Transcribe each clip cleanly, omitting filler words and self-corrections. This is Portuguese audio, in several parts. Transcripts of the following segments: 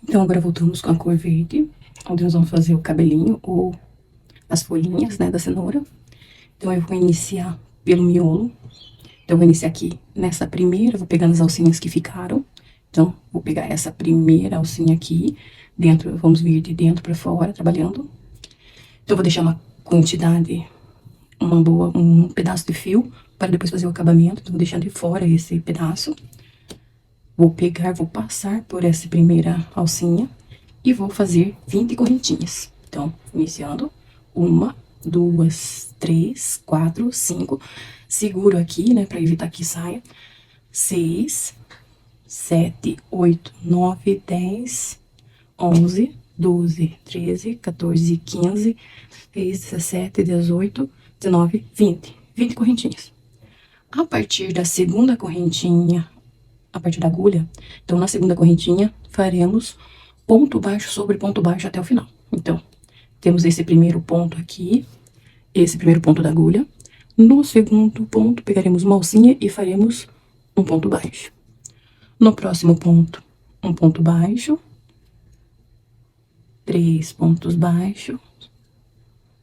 Então, agora voltamos com a cor verde, onde nós vamos fazer o cabelinho ou as folhinhas, né, da cenoura. Então, eu vou iniciar pelo miolo. Então, eu vou iniciar aqui nessa primeira, vou pegar as alcinhas que ficaram. Então, vou pegar essa primeira alcinha aqui, dentro, vamos vir de dentro pra fora, trabalhando. Então, eu vou deixar uma quantidade, um pedaço de fio, para depois fazer o acabamento. Então, vou deixar de fora esse pedaço. Vou pegar, vou passar por essa primeira alcinha e vou fazer 20 correntinhas. Então, iniciando, 1, 2, 3, 4, 5. Seguro aqui, né, pra evitar que saia. 6, 7, 8, 9, 10, 11, 12, 13, 14, 15, 16, 17, 18, 19, 20. 20 correntinhas. A partir da segunda correntinha, a partir da agulha, então na segunda correntinha faremos ponto baixo sobre ponto baixo até o final. Então, temos esse primeiro ponto aqui, esse primeiro ponto da agulha. No segundo ponto, pegaremos uma alcinha e faremos um ponto baixo. No próximo ponto, um ponto baixo, 3 pontos baixos.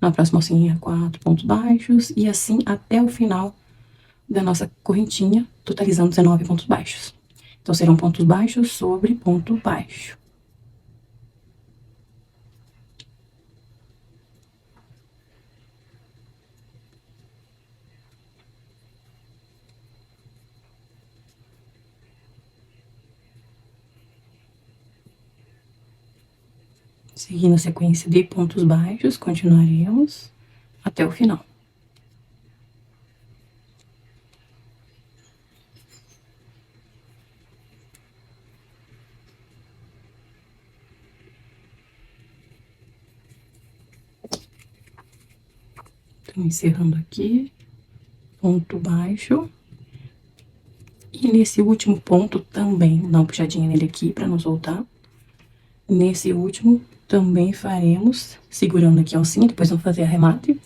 Na próxima alcinha, 4 pontos baixos, e assim até o final da nossa correntinha, totalizando 19 pontos baixos. Então, serão pontos baixos sobre ponto baixo. Seguindo a sequência de pontos baixos, continuaremos até o final. Então, encerrando aqui, ponto baixo. E nesse último ponto também, dá uma puxadinha nele aqui pra não soltar. Nesse último também faremos, segurando aqui a alcinha, depois vamos fazer arremate,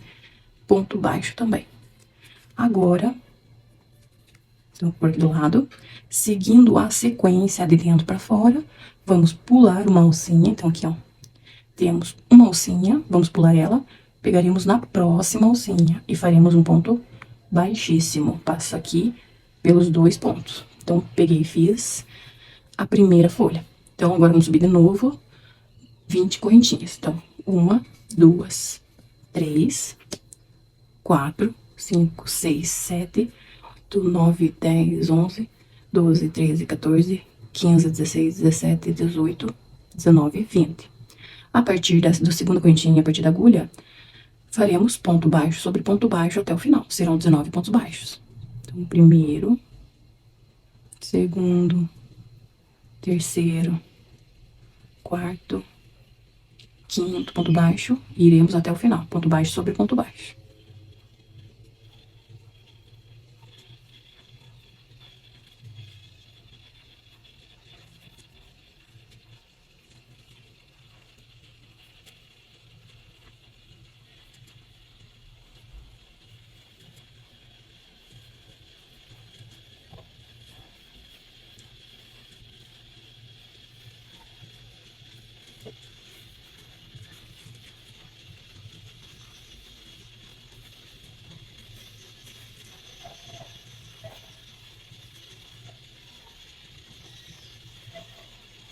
ponto baixo também. Agora, então, por aqui do lado, seguindo a sequência de dentro pra fora, vamos pular uma alcinha. Então, aqui, ó, temos uma alcinha, vamos pular ela, pegaremos na próxima alcinha e faremos um ponto baixíssimo. Passo aqui pelos 2 pontos. Então, peguei e fiz a primeira folha. Então, agora vamos subir de novo 20 correntinhas. Então, 1, 2, 3, 4, 5, 6, 7, 8, 9, 10, 11, 12, 13, 14, 15, 16, 17, 18, 19, 20. A partir do segunda correntinha, a partir da agulha, faremos ponto baixo sobre ponto baixo até o final. Serão 19 pontos baixos. Então, primeiro, segundo, terceiro, quarto, quinto ponto baixo, e iremos até o final. Ponto baixo sobre ponto baixo.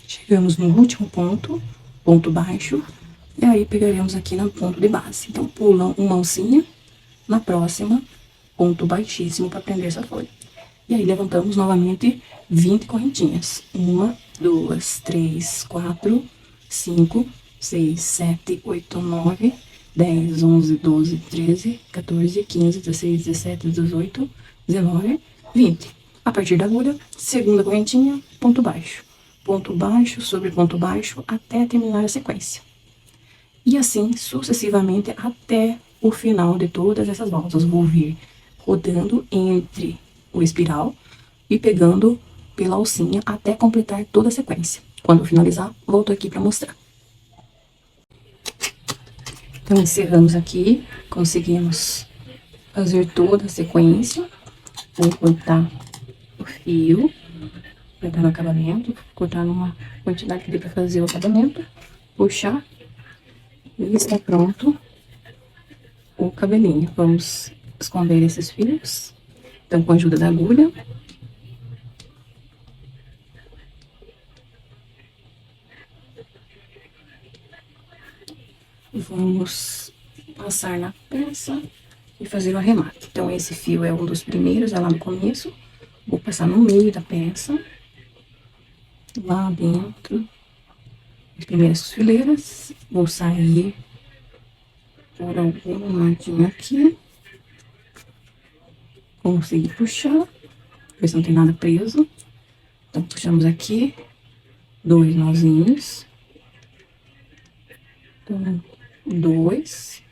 Chegamos no último ponto, ponto baixo, e aí pegaremos aqui no ponto de base. Então, pula uma alcinha, na próxima, ponto baixíssimo para prender essa folha. E aí, levantamos novamente 20 correntinhas. 1, 2, 3, 4, 5, 6, 7, 8, 9, 10, 11, 12, 13, 14, 15, 16, 17, 18, 19, 20. A partir da agulha, segunda correntinha, ponto baixo sobre ponto baixo, até terminar a sequência. E assim, sucessivamente, até o final de todas essas voltas. Vou vir rodando entre o espiral e pegando pela alcinha até completar toda a sequência. Quando finalizar, volto aqui para mostrar. Então, encerramos aqui, conseguimos fazer toda a sequência. Vou cortar o fio. Vai dar no acabamento, cortar numa quantidade que dê pra fazer o acabamento, puxar e está pronto o cabelinho. Vamos esconder esses fios, então com a ajuda da agulha. Vamos passar na peça e fazer o arremate. Então esse fio é um dos primeiros, é lá no começo. Vou passar no meio da peça, lá dentro, as primeiras fileiras. Vou sair por algum ladinho aqui. Consegui puxar, ver se não tem nada preso. Então, puxamos aqui, 2 nozinhos. Então, 2.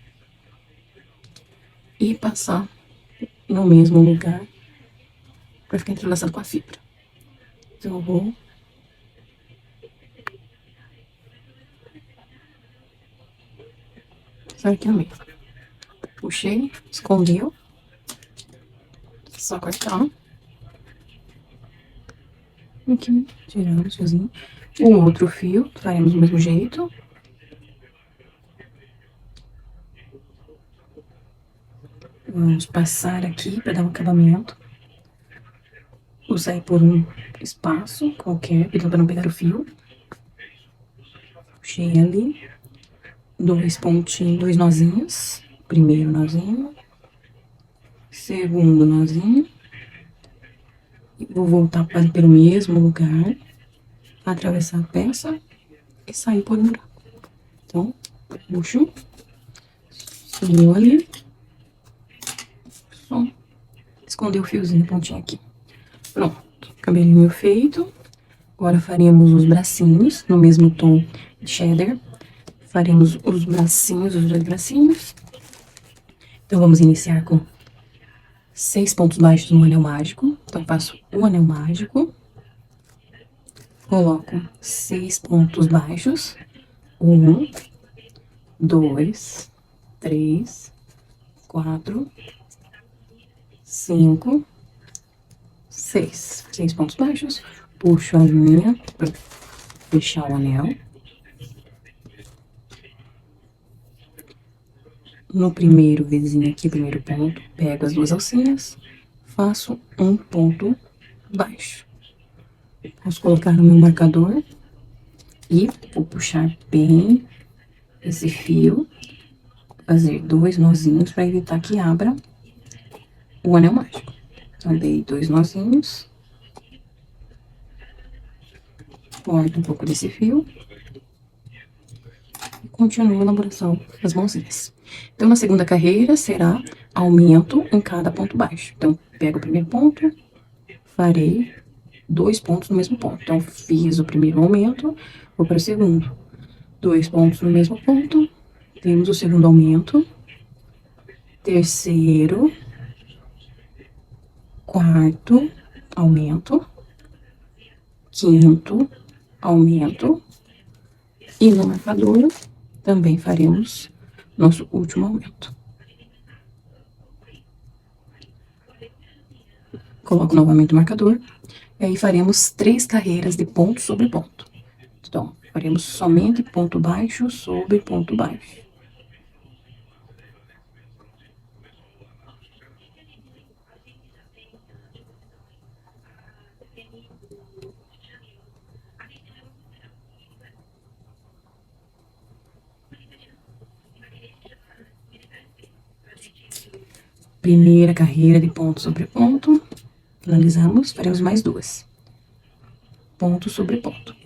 E passar no mesmo lugar, pra ficar entrelaçado com a fibra. Então, eu vou... Sai aqui no meio. Puxei, escondeu. Só cortar. Aqui, tiramos o fiozinho. Um outro fio, faremos do mesmo jeito. Vamos passar aqui para dar um acabamento. Vou sair por um espaço qualquer, para não pegar o fio. Puxei ali. 2 pontinhos, 2 nozinhos. Primeiro nozinho. Segundo nozinho. E vou voltar pelo mesmo lugar. Atravessar a peça e sair por um buraco. Então, puxo. Subiu ali. Só esconder o fiozinho, pontinho aqui. Pronto, cabelinho feito. Agora faremos os bracinhos, no mesmo tom de cheddar. Faremos os bracinhos, os 2 bracinhos. Então, vamos iniciar com 6 pontos baixos no anel mágico. Então, passo o anel mágico. Coloco 6 pontos baixos. 1, 2, 3, 4, 5, 6. 6 pontos baixos. Puxo a linha para fechar o anel. No primeiro vizinho aqui, primeiro ponto, pego as 2 alcinhas, faço um ponto baixo. Vamos colocar no meu marcador e vou puxar bem esse fio, fazer 2 nozinhos para evitar que abra o anel mágico. Então, dei 2 nozinhos, corto um pouco desse fio e continuo a elaboração das mãozinhas. Então, na segunda carreira, será aumento em cada ponto baixo. Então, pego o primeiro ponto, farei 2 pontos no mesmo ponto. Então, fiz o primeiro aumento, vou para o segundo. 2 pontos no mesmo ponto, temos o segundo aumento, terceiro, quarto aumento, quinto aumento, e no marcador também faremos nosso último aumento. Coloco novamente o marcador, e aí faremos 3 carreiras de ponto sobre ponto. Então, faremos somente ponto baixo sobre ponto baixo. Primeira carreira de ponto sobre ponto. Finalizamos, faremos mais 2. Ponto sobre ponto.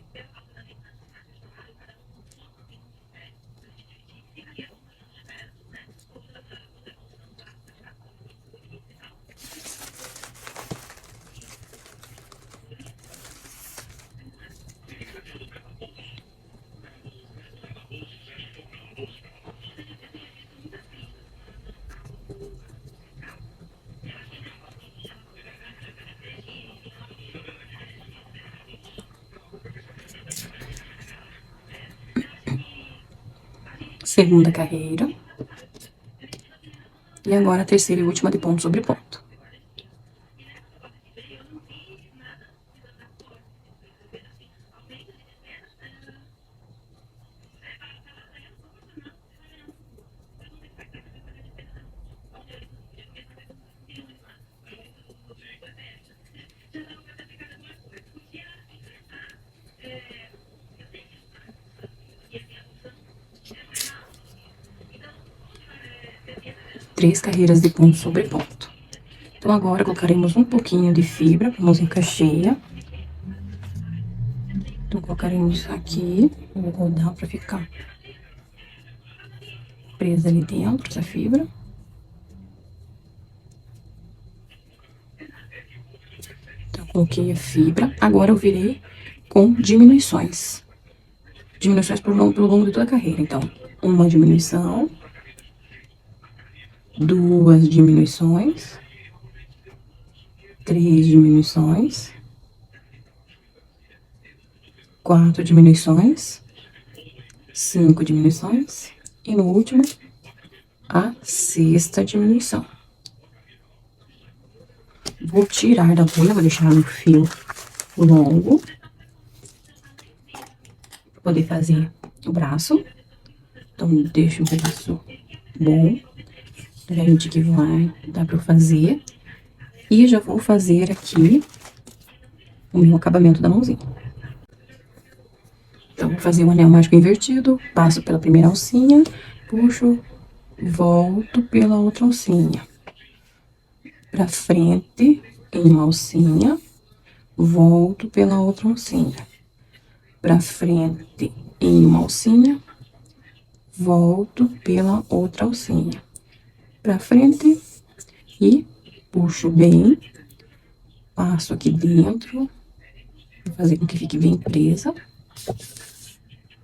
Segunda carreira. E agora a terceira e última de ponto sobre ponto. 3 carreiras de ponto sobre ponto. Então, agora colocaremos um pouquinho de fibra para a mãozinha ficar cheia. Então, colocaremos aqui, vou rodar para ficar presa ali dentro, essa fibra. Então, coloquei a fibra. Agora eu virei com diminuições. Diminuições pelo longo de toda a carreira. Então, uma diminuição, 2 diminuições, 3 diminuições, 4 diminuições, 5 diminuições e no último, a 6ª diminuição. Vou tirar da agulha, vou deixar no fio longo, para poder fazer o braço. Então, deixo o braço bom, gente que vai dar para eu fazer. E já vou fazer aqui o meu acabamento da mãozinha. Então, vou fazer o anel mágico invertido, passo pela primeira alcinha, puxo, volto pela outra alcinha. Pra frente, em uma alcinha, volto pela outra alcinha. Pra frente, em uma alcinha, volto pela outra alcinha. Pra frente e puxo bem, passo aqui dentro, vou fazer com que fique bem presa.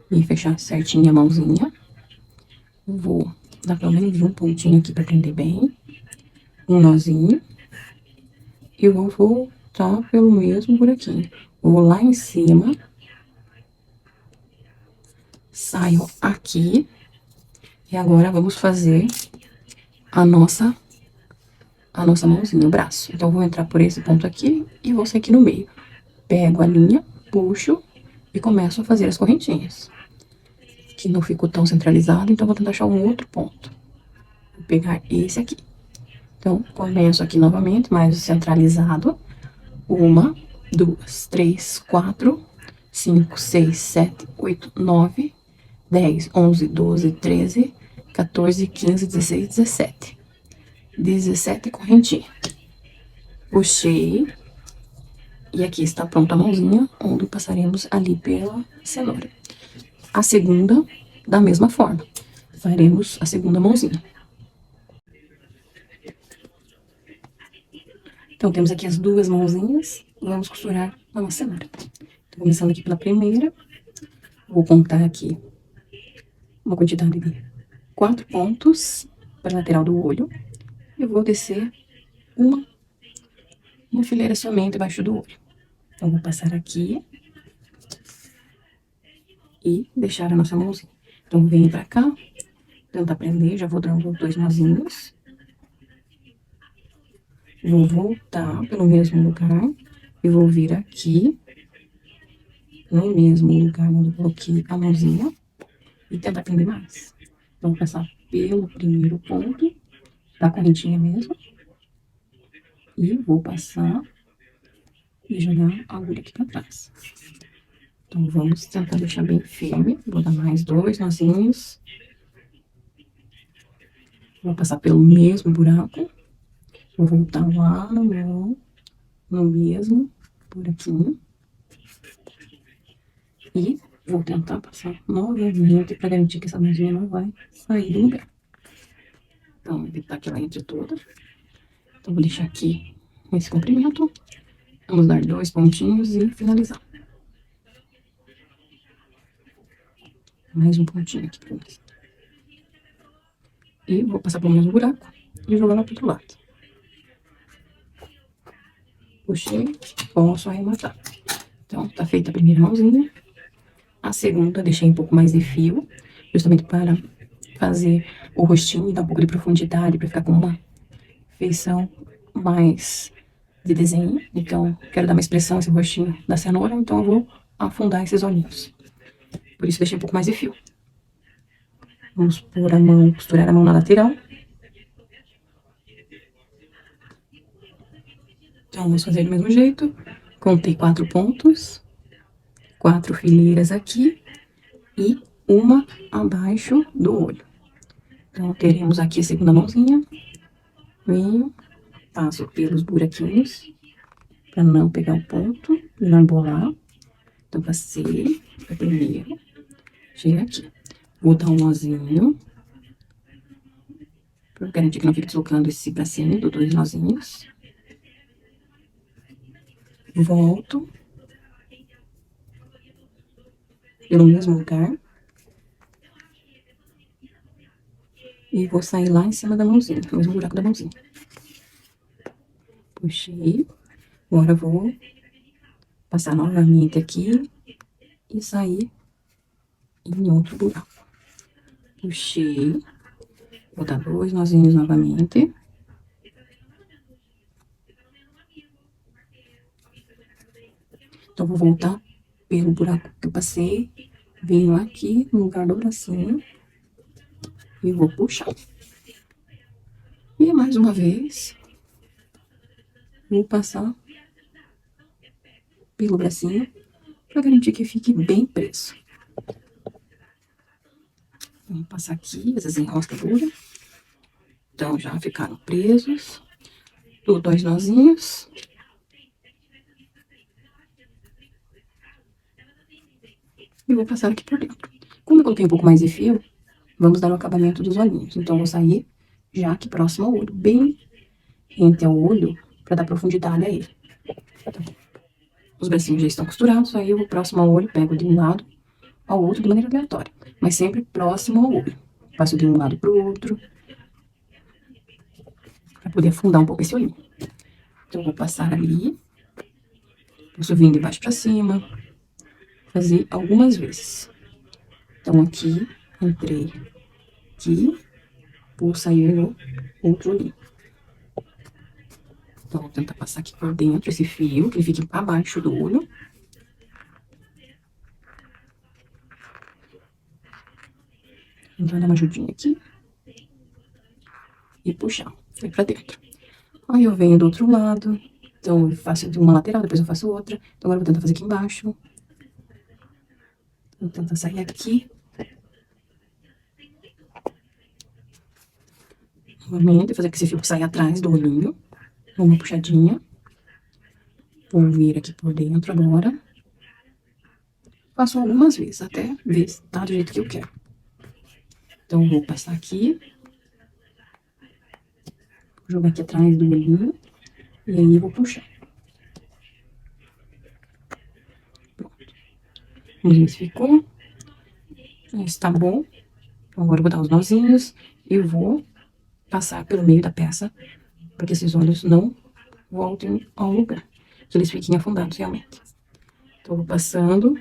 E fechar certinho a mãozinha. Vou dar pelo menos um pontinho aqui pra prender bem. Um nozinho. E vou voltar pelo mesmo buraquinho. Vou lá em cima. Saio aqui. E agora vamos fazer a nossa mãozinha, o braço. Então, vou entrar por esse ponto aqui e vou sair aqui no meio. Pego a linha, puxo e começo a fazer as correntinhas. Que não ficou tão centralizado, então vou tentar achar um outro ponto. Vou pegar esse aqui. Então, começo aqui novamente, mais centralizado. 1, 2, 3, 4, 5, 6, 7, 8, 9, 10, 11, 12, 13, 14, 15, 16, 17. 17 correntinhas. Puxei. E aqui está pronta a mãozinha, onde passaremos ali pela cenoura. A segunda, da mesma forma. Faremos a segunda mãozinha. Então, temos aqui as 2 mãozinhas. Vamos costurar a nossa cenoura. Então, começando aqui pela primeira. Vou contar aqui uma quantidade de 4 pontos para a lateral do olho. Eu vou descer uma fileira somente abaixo do olho. Então, vou passar aqui. E deixar a nossa mãozinha. Então, venho pra cá, tentar prender, já vou dando 2 nozinhos. Vou voltar pelo mesmo lugar e vou vir aqui, no mesmo lugar onde eu coloquei a mãozinha, e tentar prender mais. Então, vou passar pelo primeiro ponto, da correntinha mesmo, e vou passar e jogar a agulha aqui pra trás. Então, vamos tentar deixar bem firme. Vou dar mais 2 nozinhos. Vou passar pelo mesmo buraco. Vou voltar lá no mesmo buraquinho. E vou tentar passar novamente para garantir que essa mãozinha não vai sair do lugar. Então, vou evitar que ela entre toda. Então, vou deixar aqui esse comprimento. Vamos dar 2 pontinhos e finalizar. Mais um pontinho aqui pra nós. E vou passar pelo mesmo buraco e jogar lá pro outro lado. Puxei, posso arrematar. Então, tá feita a primeira mãozinha. A segunda, deixei um pouco mais de fio, justamente para fazer o rostinho e dar um pouco de profundidade, para ficar com uma feição mais de desenho. Então, quero dar uma expressão a esse rostinho da cenoura, então eu vou afundar esses olhinhos. Por isso, deixei um pouco mais de fio. Vamos pôr a mão, costurar a mão na lateral. Então, vamos fazer do mesmo jeito. Contei 4 pontos, 4 fileiras aqui e uma abaixo do olho. Então, teremos aqui a segunda mãozinha Venho, passo pelos buraquinhos, pra não pegar o ponto e não embolar. Então, passei o primeiro, cheguei aqui. Vou dar um nozinho, pra garantir que não fique deslocando esse bracinho, dou 2 nozinhos. Volto pelo mesmo lugar. E vou sair lá em cima da mãozinha, no mesmo buraco da mãozinha. Puxei. Agora vou passar novamente aqui e sair em outro buraco. Puxei. Vou dar 2 nozinhos novamente. Então, vou voltar pelo buraco que eu passei. Venho aqui no lugar do bracinho. E vou puxar. E mais uma vez, vou passar pelo bracinho para garantir que fique bem preso. Vou passar aqui, às vezes enrosca dura. Então, já ficaram presos. Dou 2 nozinhos. E vou passar aqui por dentro. Como eu coloquei um pouco mais de fio, vamos dar o acabamento dos olhinhos. Então, eu vou sair já aqui próximo ao olho, bem rente ao olho, para dar profundidade a ele. Então, os bracinhos já estão costurados, aí eu vou próximo ao olho, pego de um lado ao outro de maneira aleatória, mas sempre próximo ao olho. Passo de um lado para o outro, para poder afundar um pouco esse olhinho. Então, eu vou passar ali, posso vir de baixo para cima, fazer algumas vezes. Então, aqui, entrei aqui, vou sair no outro olhinho. Então, vou tentar passar aqui por dentro esse fio, que ele fique abaixo do olho. Então, dar uma ajudinha aqui. E puxar, foi pra dentro. Aí, eu venho do outro lado. Então, eu faço de uma lateral, depois eu faço outra. Então, agora eu vou tentar fazer aqui embaixo. Vou tentar sair aqui. Novamente, fazer que esse fio saia atrás do olhinho. Uma puxadinha. Vou vir aqui por dentro agora. Faço algumas vezes, até ver se tá do jeito que eu quero. Então, vou passar aqui. Vou jogar aqui atrás do olhinho. E aí, vou puxar. Pronto. Vamos ver se ficou. Está bom. Agora, eu vou dar os nozinhos e vou passar pelo meio da peça, para que esses olhos não voltem ao lugar, que eles fiquem afundados realmente. Então, eu vou passando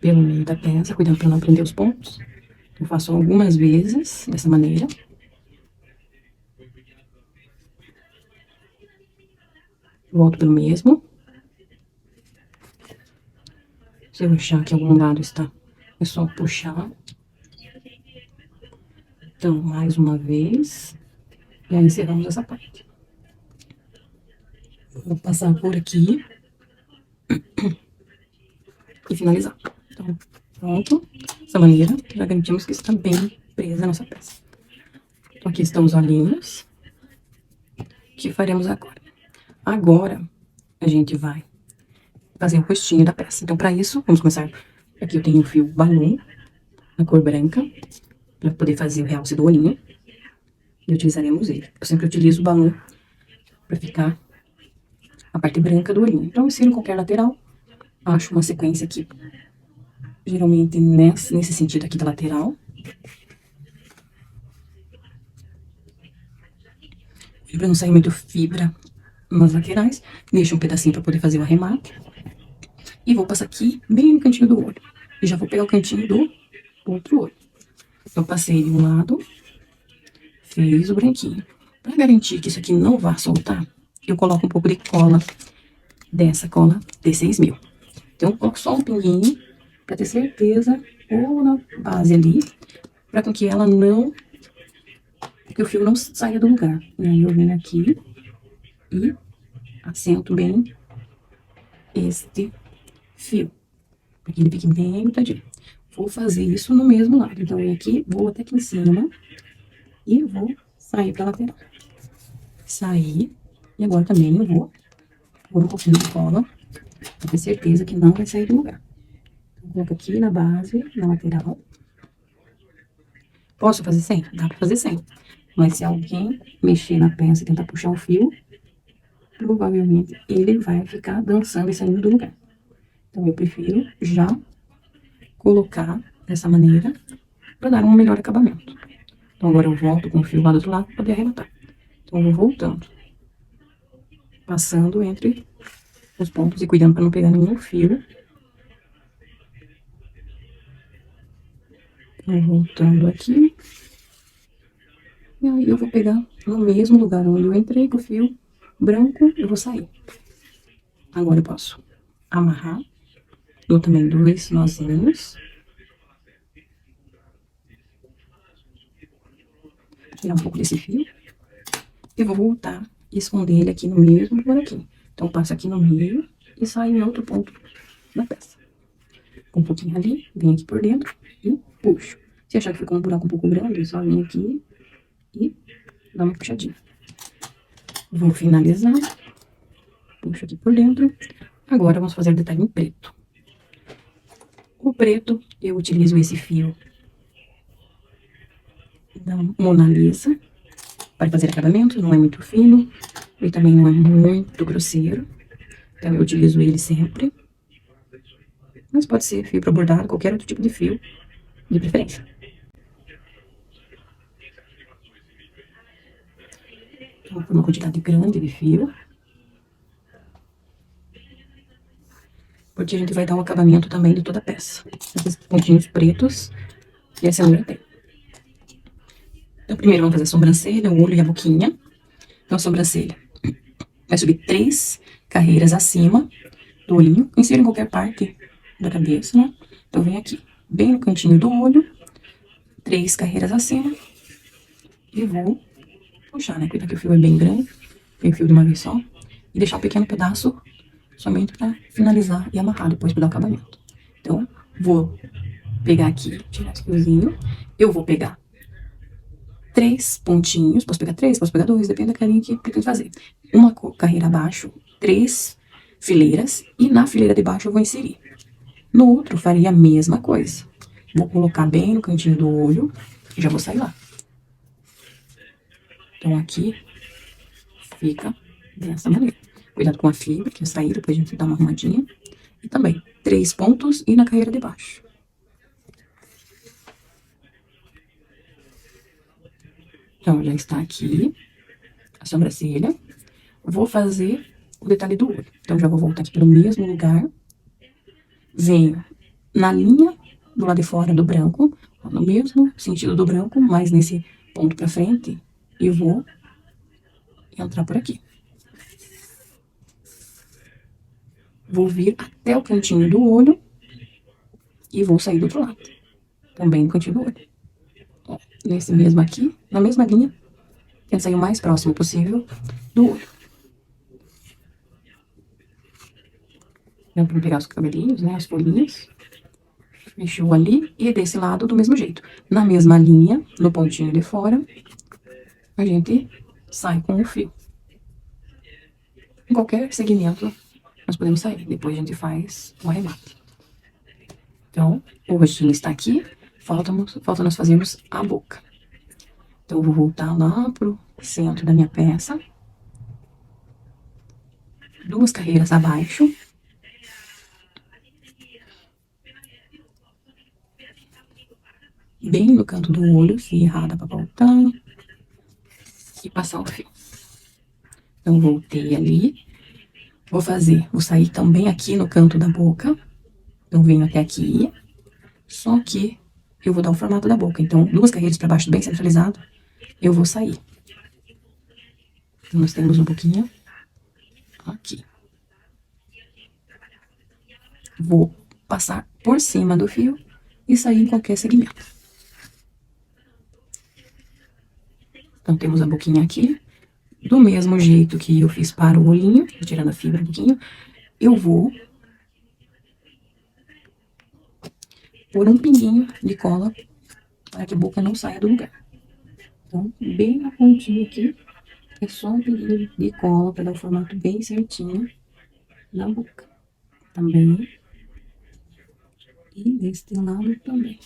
pelo meio da peça, cuidando para não prender os pontos. Eu faço algumas vezes dessa maneira. Volto pelo mesmo. Se eu achar que algum lado está, é só puxar. Então, mais uma vez. E aí, encerramos essa parte. Vou passar por aqui. E finalizar. Então, pronto. Dessa maneira, já garantimos que está bem presa a nossa peça. Então, aqui estão os olhinhos. O que faremos agora? Agora, a gente vai fazer o rostinho da peça. Então, para isso, vamos começar. Aqui eu tenho o fio balão, na cor branca, para poder fazer o realce do olhinho. E utilizaremos ele. Eu sempre utilizo o balão para ficar a parte branca do olhinho. Então, eu insiro em qualquer lateral. Acho uma sequência aqui, geralmente nesse sentido aqui da lateral. Para não sair muito fibra nas laterais, deixo um pedacinho para poder fazer o arremate. E vou passar aqui, bem no cantinho do olho. E já vou pegar o cantinho do outro olho. Então, passei de um lado, fiz o branquinho. Para garantir que isso aqui não vá soltar, eu coloco um pouco de cola, dessa cola D6000. Então, eu coloco só um pinguinho, para ter certeza, ou na base ali, para que ela não, que o fio não saia do lugar. E aí, eu venho aqui e assento bem este fio, para que ele fique bem grudadinho. Vou fazer isso no mesmo lado. Então, eu venho aqui, vou até aqui em cima e vou sair pra lateral. sair. E agora também eu vou pôr um pouquinho de cola, pra ter certeza que não vai sair do lugar. Então, coloco aqui na base, na lateral. Posso fazer sem? Dá pra fazer sem. Mas se alguém mexer na peça e tentar puxar o fio, provavelmente ele vai ficar dançando e saindo do lugar. Então, eu prefiro já colocar dessa maneira para dar um melhor acabamento. Então, agora eu volto com o fio lá do outro lado para poder arrematar. Então, eu vou voltando, passando entre os pontos e cuidando para não pegar nenhum fio. Então, voltando aqui. E aí, eu vou pegar no mesmo lugar onde eu entrei com o fio branco, eu vou sair. Agora eu posso amarrar. Dou também 2 nozinhos. Tirar um pouco desse fio. E vou voltar e esconder ele aqui no mesmo buraquinho. Então, passo aqui no meio e saio em outro ponto da peça. Um pouquinho ali, venho aqui por dentro e puxo. Se achar que ficou um buraco um pouco grande, só vem aqui e dá uma puxadinha. Vou finalizar. Puxo aqui por dentro. Agora, vamos fazer o detalhe em preto. O preto, eu utilizo esse fio da Mona Lisa para fazer acabamento. Não é muito fino e também não é muito grosseiro. Então, eu utilizo ele sempre. Mas pode ser fio para bordado, qualquer outro tipo de fio, de preferência. Então, por uma quantidade grande de fio. Porque a gente vai dar um acabamento também de toda a peça. Esses pontinhos pretos que a cenoura tem. Então, primeiro vamos fazer a sobrancelha, o olho e a boquinha. Então, a sobrancelha vai subir 3 carreiras acima do olhinho. Insira em qualquer parte da cabeça, né? Então, vem aqui, bem no cantinho do olho. 3 carreiras acima. E vou puxar, né? Cuidado que o fio é bem grande. Tem o fio de uma vez só. E deixar um pequeno pedaço somente para finalizar e amarrar depois para dar o acabamento. Então, vou pegar aqui, tirar esse fiozinho. Eu vou pegar 3 pontinhos. Posso pegar 3, posso pegar 2, depende da carinha que pretendo fazer. Uma carreira abaixo, 3 fileiras. E na fileira de baixo eu vou inserir. No outro, faria a mesma coisa. Vou colocar bem no cantinho do olho e já vou sair lá. Então, aqui fica dessa maneira. Cuidado com a fibra, que é sair, depois a gente dá uma arrumadinha. E também, 3 pontos e na carreira de baixo. Então, já está aqui a sobrancelha. Vou fazer o detalhe do olho. Então, já vou voltar aqui para o mesmo lugar. Venho na linha do lado de fora do branco, no mesmo sentido do branco, mas nesse ponto para frente, e vou entrar por aqui. Vou vir até o cantinho do olho e vou sair do outro lado. Também no cantinho do olho. Ó, nesse mesmo aqui, na mesma linha, tento sair o mais próximo possível do olho. Dá pra pegar os cabelinhos, né, as folhinhas. Fechou ali e desse lado do mesmo jeito. Na mesma linha, no pontinho de fora, a gente sai com o fio. Em qualquer segmento, nós podemos sair. Depois a gente faz o arremate. Então, o rostinho está aqui. Falta nós fazermos a boca. Então, eu vou voltar lá pro centro da minha peça. 2 carreiras abaixo. Bem no canto do olho, se errada pra voltar. E passar o fio. Então, voltei ali. Vou sair também aqui no canto da boca. Então, venho até aqui. Só que eu vou dar o formato da boca. Então, 2 carreiras para baixo, bem centralizado, eu vou sair. Então, nós temos um pouquinho aqui. Vou passar por cima do fio e sair em qualquer segmento. Então, temos a boquinha aqui. Do mesmo jeito que eu fiz para o olhinho, tirando a fibra um pouquinho, eu vou pôr um pinguinho de cola para que a boca não saia do lugar. Então, bem na pontinha aqui, É só um pouquinho de cola para dar o formato bem certinho na boca também. E deste lado também.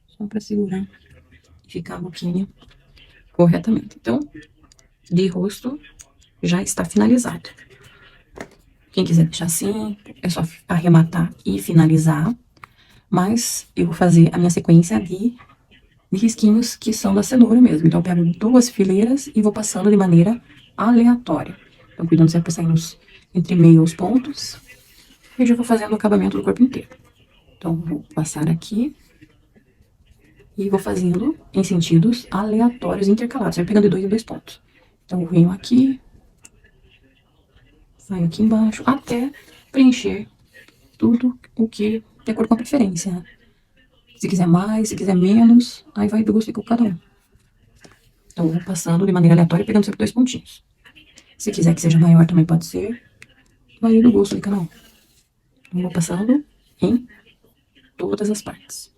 Só para segurar e ficar a boquinha corretamente. Então, de rosto já está finalizado. Quem quiser deixar assim, é só arrematar e finalizar. Mas eu vou fazer a minha sequência de risquinhos que são da cenoura mesmo. Então, eu pego 2 fileiras e vou passando de maneira aleatória. Então, cuidando sempre para sair entre meio os pontos. E já vou fazendo o acabamento do corpo inteiro. Então, vou passar aqui e vou fazendo em sentidos aleatórios intercalados, sempre pegando de 2 em 2 pontos. Então, eu venho aqui, saio aqui embaixo, até preencher tudo o que de acordo com a preferência, né? Se quiser mais, se quiser menos, aí vai do gosto de cada um. Então, eu vou passando de maneira aleatória, pegando sempre 2 pontinhos. Se quiser que seja maior, também pode ser. Vai do gosto de cada um. Eu vou passando em todas as partes.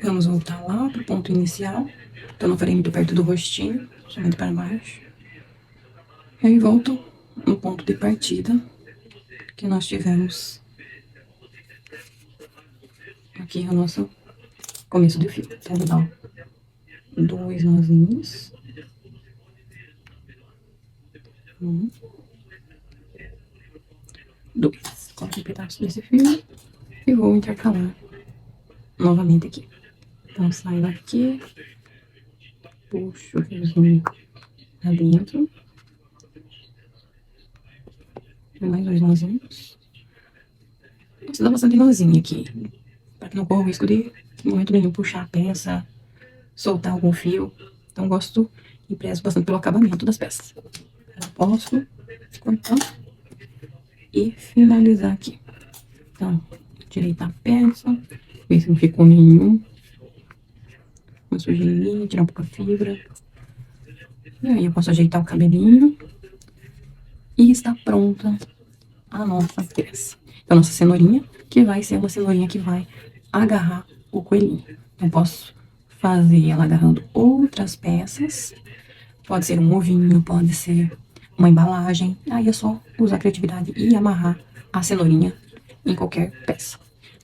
Vamos voltar lá pro ponto inicial. Então, não farei muito perto do rostinho, somente para baixo. E aí, volto no ponto de partida que nós tivemos aqui o nosso começo de fio. Então, vou dar 2 nozinhos. Um, dois. Coloco um pedaço desse fio e vou intercalar novamente aqui. Então, saio daqui, puxo o fiozinho pra dentro. Mais dois nozinhos. Você dá bastante nozinho aqui, para que não corra o risco de, em momento nenhum, puxar a peça, soltar algum fio. Então, gosto e prezo bastante pelo acabamento das peças. Eu posso cortar e finalizar aqui. Então, direitar a peça, ver se não ficou nenhum. Uma sujeirinha, tirar um pouco a fibra. E aí eu posso ajeitar o cabelinho. E está pronta a nossa peça. Então, a nossa cenourinha, que vai ser uma cenourinha que vai agarrar o coelhinho. Eu posso fazer ela agarrando outras peças. Pode ser um ovinho, pode ser uma embalagem. Aí é só usar a criatividade e amarrar a cenourinha em qualquer peça.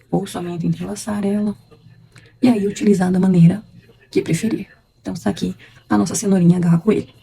Ou somente entrelaçar ela. E aí utilizar da maneira que preferir. Então, está aqui a nossa cenourinha agarra coelho.